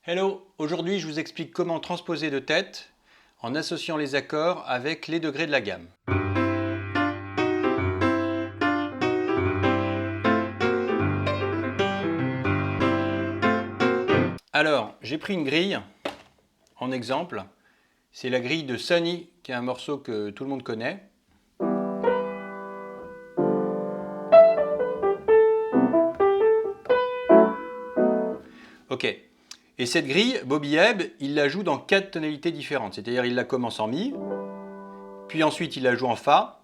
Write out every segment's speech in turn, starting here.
Hello, aujourd'hui je vous explique comment transposer de tête en associant les accords avec les degrés de la gamme. Alors, j'ai pris une grille en exemple. C'est la grille de Sunny, qui est un morceau que tout le monde connaît. Ok. Et cette grille, Bobby Hebb, il la joue dans 4 tonalités différentes. C'est-à-dire il la commence en Mi, puis ensuite il la joue en Fa,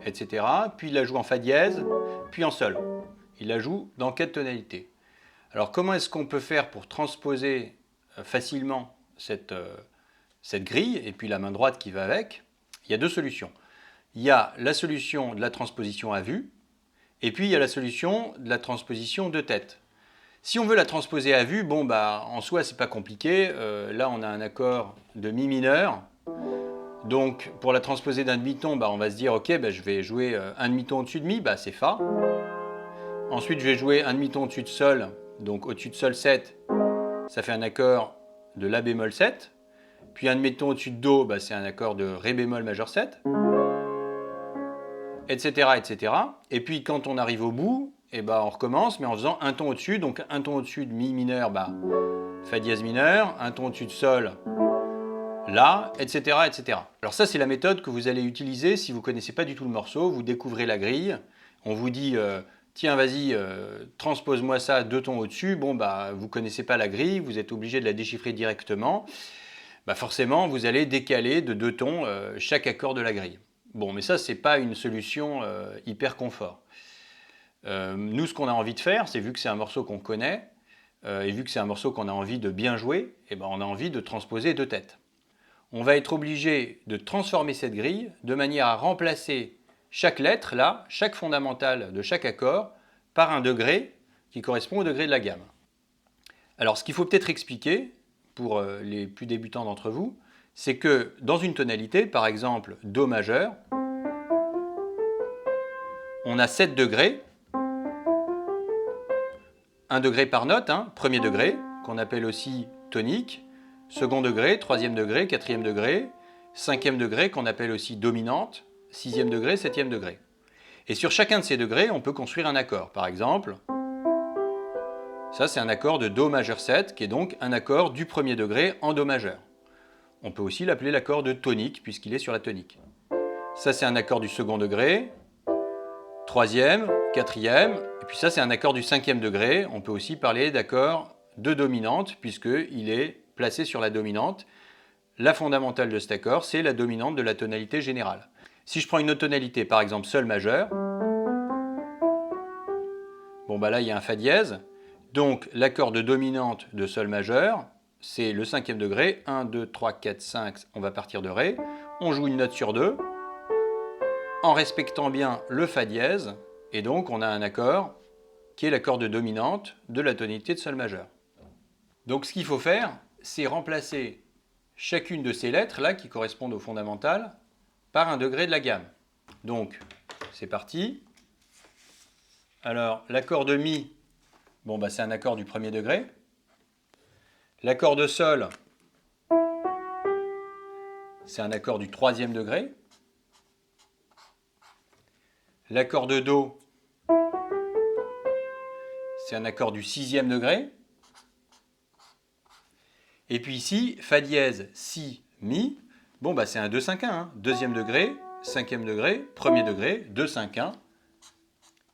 etc. Puis il la joue en Fa dièse, puis en Sol. Il la joue dans 4 tonalités. Alors comment est-ce qu'on peut faire pour transposer facilement cette grille et puis la main droite qui va avec? Il y a deux solutions. Il y a la solution de la transposition à vue et puis il y a la solution de la transposition de tête. Si on veut la transposer à vue, bon bah en soi c'est pas compliqué. Là on a un accord de Mi mineur. Donc pour la transposer d'un demi-ton, bah, on va se dire ok, bah, je vais jouer un demi-ton au-dessus de Mi, bah, c'est Fa. Ensuite je vais jouer un demi-ton au-dessus de Sol, donc au-dessus de Sol 7, ça fait un accord de La bémol 7. Puis un demi-ton au-dessus de Do, bah, c'est un accord de Ré bémol majeur 7. Etc., etc. Et puis quand on arrive au bout, et bah, on recommence, mais en faisant un ton au-dessus. Donc un ton au-dessus de Mi mineur, bah, Fa dièse mineur. Un ton au-dessus de Sol, La, etc., etc. Alors ça, c'est la méthode que vous allez utiliser si vous ne connaissez pas du tout le morceau. Vous découvrez la grille. On vous dit, tiens, vas-y, transpose-moi ça 2 tons au-dessus. Bon, bah, vous ne connaissez pas la grille, vous êtes obligé de la déchiffrer directement. Bah forcément, vous allez décaler de 2 tons chaque accord de la grille. Bon, mais ça, ce n'est pas une solution hyper confort. Nous, ce qu'on a envie de faire, c'est vu que c'est un morceau qu'on connaît, et vu que c'est un morceau qu'on a envie de bien jouer, et ben on a envie de transposer de tête. On va être obligé de transformer cette grille de manière à remplacer chaque lettre, là, chaque fondamentale de chaque accord, par un degré qui correspond au degré de la gamme. Alors, ce qu'il faut peut-être expliquer, pour les plus débutants d'entre vous, c'est que dans une tonalité, par exemple Do majeur, on a 7 degrés, 1 degré par note, hein, premier degré, qu'on appelle aussi tonique, second degré, troisième degré, quatrième degré, cinquième degré, qu'on appelle aussi dominante, sixième degré, septième degré. Et sur chacun de ces degrés, on peut construire un accord. Par exemple, ça c'est un accord de Do majeur 7, qui est donc un accord du premier degré en Do majeur. On peut aussi l'appeler l'accord de tonique, puisqu'il est sur la tonique. Ça c'est un accord du second degré, troisième, quatrième, et puis ça c'est un accord du cinquième degré. On peut aussi parler d'accord de dominante, puisqu'il est placé sur la dominante. La fondamentale de cet accord, c'est la dominante de la tonalité générale. Si je prends une autre tonalité, par exemple Sol majeur, bon bah là il y a un Fa dièse, donc l'accord de dominante de Sol majeur, c'est le cinquième degré, 1, 2, 3, 4, 5, on va partir de Ré, on joue une note sur 2, en respectant bien le Fa dièse, et donc on a un accord qui est l'accord de dominante de la tonalité de Sol majeur. Donc ce qu'il faut faire, c'est remplacer chacune de ces lettres là qui correspondent aux fondamentales par un degré de la gamme. Donc c'est parti. Alors l'accord de Mi, bon bah c'est un accord du premier degré. L'accord de Sol, c'est un accord du troisième degré. L'accord de Do, c'est un accord du sixième degré. Et puis ici, Fa dièse, Si, Mi, bon bah c'est un 2-5-1, hein. Deuxième degré, cinquième degré, premier degré, 2-5-1.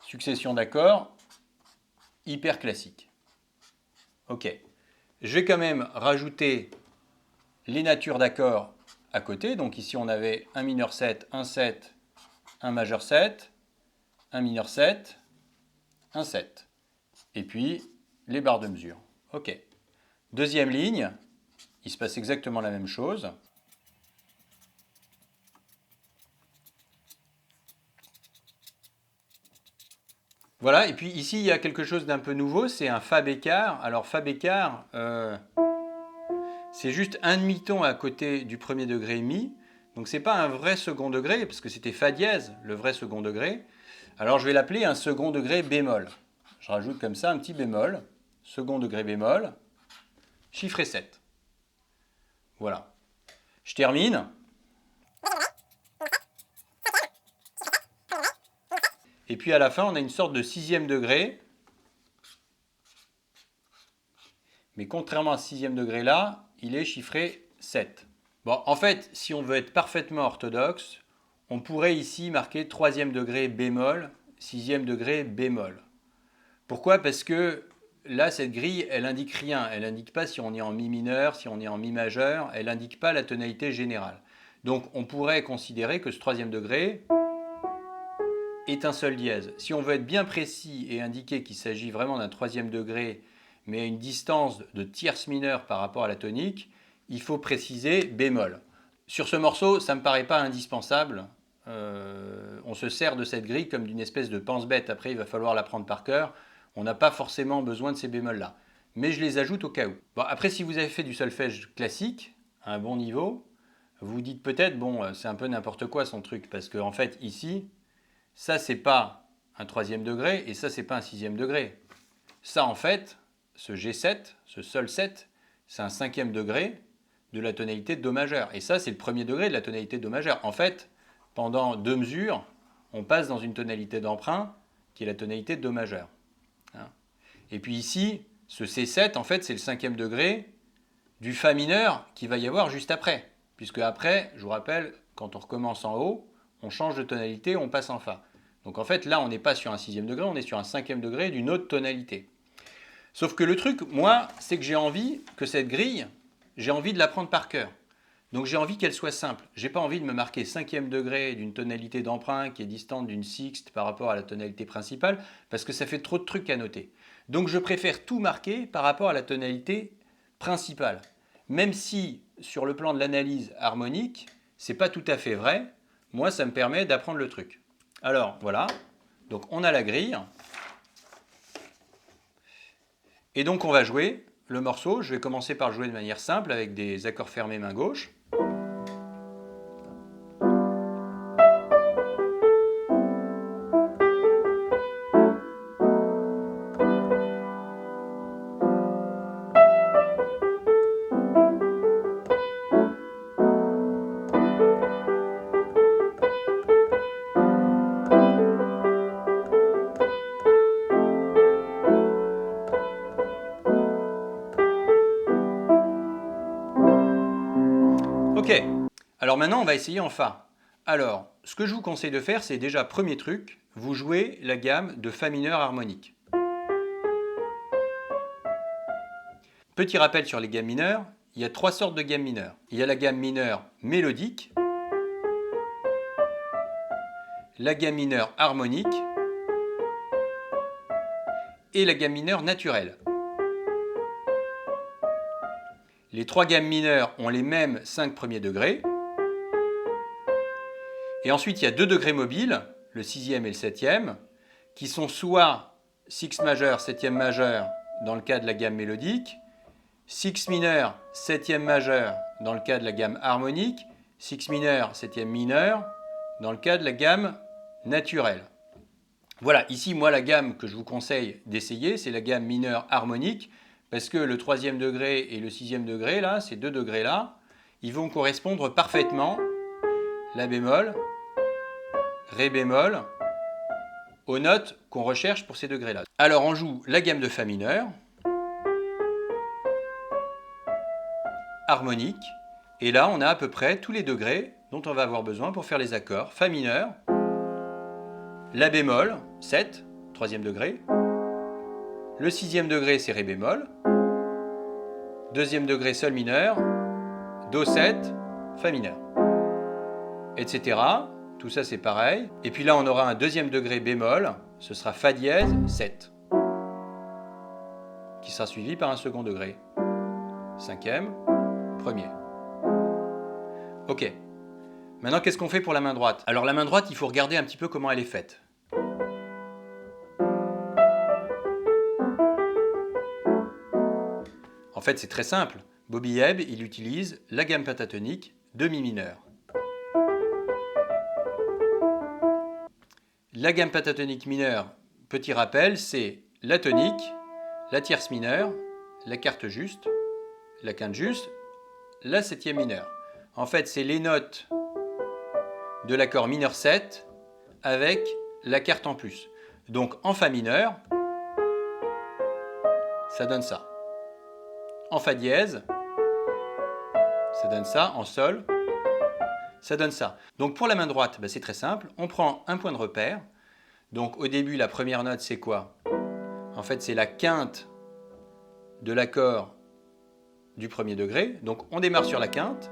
Succession d'accords hyper classique. Ok. Je vais quand même rajouter les natures d'accords à côté. Donc ici on avait un mineur 7, un 7, un majeur 7, un mineur 7, un 7. Et puis les barres de mesure. Ok. Deuxième ligne, il se passe exactement la même chose. Voilà, et puis ici il y a quelque chose d'un peu nouveau, c'est un Fa bécard. Alors Fa bécard, c'est juste un demi-ton à côté du premier degré Mi. Donc c'est pas un vrai second degré, parce que c'était Fa dièse, le vrai second degré. Alors je vais l'appeler un second degré bémol. Je rajoute comme ça un petit bémol, second degré bémol, chiffré 7. Voilà. Je termine. Et puis à la fin, on a une sorte de sixième degré. Mais contrairement à ce sixième degré là, il est chiffré 7. Bon, en fait, si on veut être parfaitement orthodoxe, on pourrait ici marquer troisième degré bémol, sixième degré bémol. Pourquoi? Parce que là, cette grille, elle indique rien. Elle n'indique pas si on est en mi mineur, si on est en mi majeur. Elle n'indique pas la tonalité générale. Donc, on pourrait considérer que ce troisième degré est un sol dièse. Si on veut être bien précis et indiquer qu'il s'agit vraiment d'un troisième degré, mais à une distance de tierce mineure par rapport à la tonique, il faut préciser bémol. Sur ce morceau, ça ne me paraît pas indispensable. On se sert de cette grille comme d'une espèce de pense-bête. Après, il va falloir l'apprendre par cœur. On n'a pas forcément besoin de ces bémols-là. Mais je les ajoute au cas où. Bon, après, si vous avez fait du solfège classique, à un bon niveau, vous vous dites peut-être, bon, c'est un peu n'importe quoi son truc. Parce qu'en fait, ici, ça, c'est pas un troisième degré et ça, c'est pas un sixième degré. Ça, en fait, ce G7, ce sol 7, c'est un cinquième degré de la tonalité de Do majeur. Et ça, c'est le premier degré de la tonalité de Do majeur. En fait, pendant deux mesures, on passe dans une tonalité d'emprunt qui est la tonalité de Do majeur. Et puis ici, ce C7, en fait, c'est le cinquième degré du Fa mineur qu'il va y avoir juste après. Puisque après, je vous rappelle, quand on recommence en haut, on change de tonalité, on passe en Fa. Donc en fait, là, on n'est pas sur un sixième degré, on est sur un cinquième degré d'une autre tonalité. Sauf que le truc, moi, c'est que j'ai envie que cette grille, j'ai envie de l'apprendre par cœur. Donc j'ai envie qu'elle soit simple. J'ai pas envie de me marquer cinquième degré d'une tonalité d'emprunt qui est distante d'une sixte par rapport à la tonalité principale, parce que ça fait trop de trucs à noter. Donc je préfère tout marquer par rapport à la tonalité principale. Même si, sur le plan de l'analyse harmonique, c'est pas tout à fait vrai, moi ça me permet d'apprendre le truc. Alors voilà, donc on a la grille. Et donc on va jouer le morceau. Je vais commencer par le jouer de manière simple avec des accords fermés main gauche. Ok, alors maintenant on va essayer en Fa. Alors, ce que je vous conseille de faire, c'est déjà, premier truc, vous jouez la gamme de Fa mineur harmonique. Petit rappel sur les gammes mineures, il y a trois sortes de gammes mineures. Il y a la gamme mineure mélodique, la gamme mineure harmonique et la gamme mineure naturelle. Les trois gammes mineures ont les mêmes 5 premiers degrés. Et ensuite, il y a deux degrés mobiles, le sixième et le septième, qui sont soit 6 majeur, septième majeur dans le cas de la gamme mélodique, 6 mineur, septième majeur dans le cas de la gamme harmonique, 6 mineur, septième mineur dans le cas de la gamme naturelle. Voilà, ici, moi, la gamme que je vous conseille d'essayer, c'est la gamme mineure harmonique, parce que le troisième degré et le sixième degré, là, ces deux degrés-là, ils vont correspondre parfaitement, La bémol, Ré bémol, aux notes qu'on recherche pour ces degrés-là. Alors, on joue la gamme de Fa mineur, harmonique, et là, on a à peu près tous les degrés dont on va avoir besoin pour faire les accords. Fa mineur, La bémol, 7, troisième degré, le sixième degré, c'est Ré bémol, deuxième degré, Sol mineur, Do 7, Fa mineur, etc. Tout ça, c'est pareil. Et puis là, on aura un deuxième degré bémol, ce sera Fa dièse 7, qui sera suivi par un second degré. Cinquième, premier. Ok. Maintenant, qu'est-ce qu'on fait pour la main droite? Alors, la main droite, il faut regarder un petit peu comment elle est faite. En fait, c'est très simple. Bobby Hebb, il utilise la gamme pentatonique de Mi mineur. La gamme pentatonique mineure, petit rappel, c'est la tonique, la tierce mineure, la quarte juste, la quinte juste, la septième mineure. En fait, c'est les notes de l'accord mineur 7 avec la quarte en plus. Donc en Fa mineur, ça donne ça. En Fa dièse, ça donne ça. En Sol, ça donne ça. Donc pour la main droite, c'est très simple. On prend un point de repère. Donc au début, la première note, c'est quoi? En fait, c'est la quinte de l'accord du premier degré. Donc on démarre sur la quinte.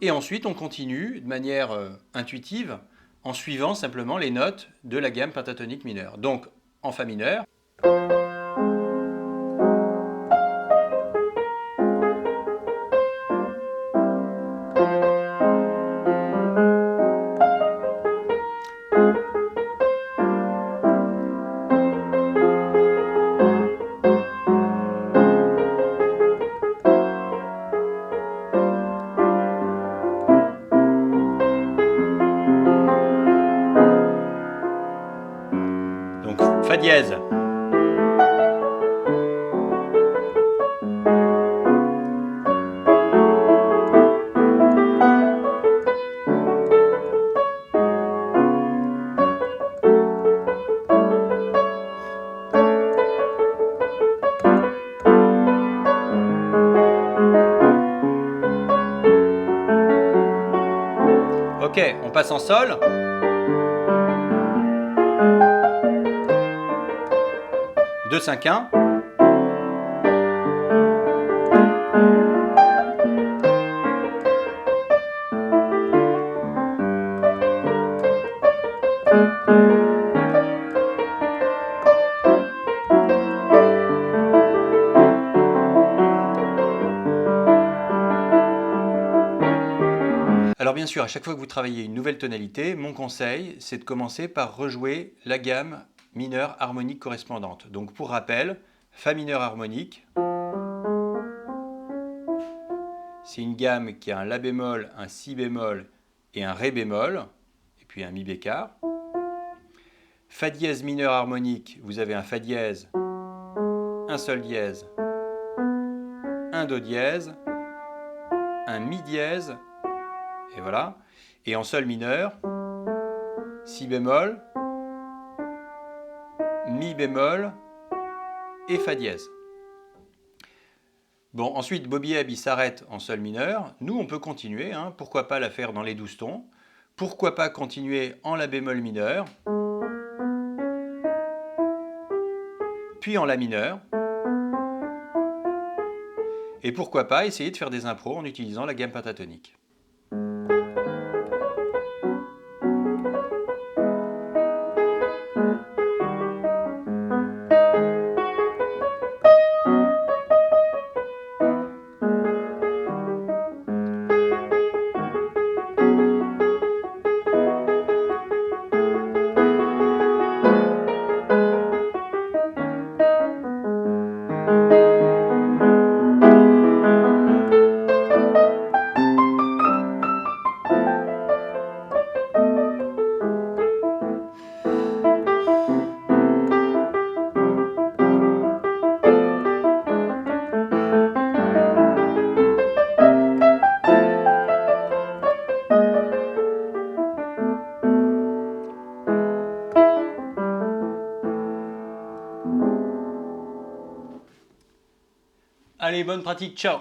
Et ensuite, on continue de manière intuitive en suivant simplement les notes de la gamme pentatonique mineure. Donc, en Fa mineur. Donc, Fa dièse. Ok, on passe en Sol. Deux, 5, 1. Alors bien sûr, à chaque fois que vous travaillez une nouvelle tonalité, mon conseil, c'est de commencer par rejouer la gamme mineure harmonique correspondante. Donc pour rappel, Fa mineur harmonique, c'est une gamme qui a un La bémol, un Si bémol et un Ré bémol, et puis un Mi bécard. Fa dièse mineur harmonique, vous avez un Fa dièse, un Sol dièse, un Do dièse, un Mi dièse, et voilà. Et en Sol mineur, Si bémol, Mi bémol et Fa dièse. Bon, ensuite, Bobby Hebb, il s'arrête en Sol mineur. Nous, on peut continuer, pourquoi pas la faire dans les 12 tons. Pourquoi pas continuer en La bémol mineur, puis en La mineur. Et pourquoi pas essayer de faire des impros en utilisant la gamme pentatonique. Allez, bonne pratique, ciao!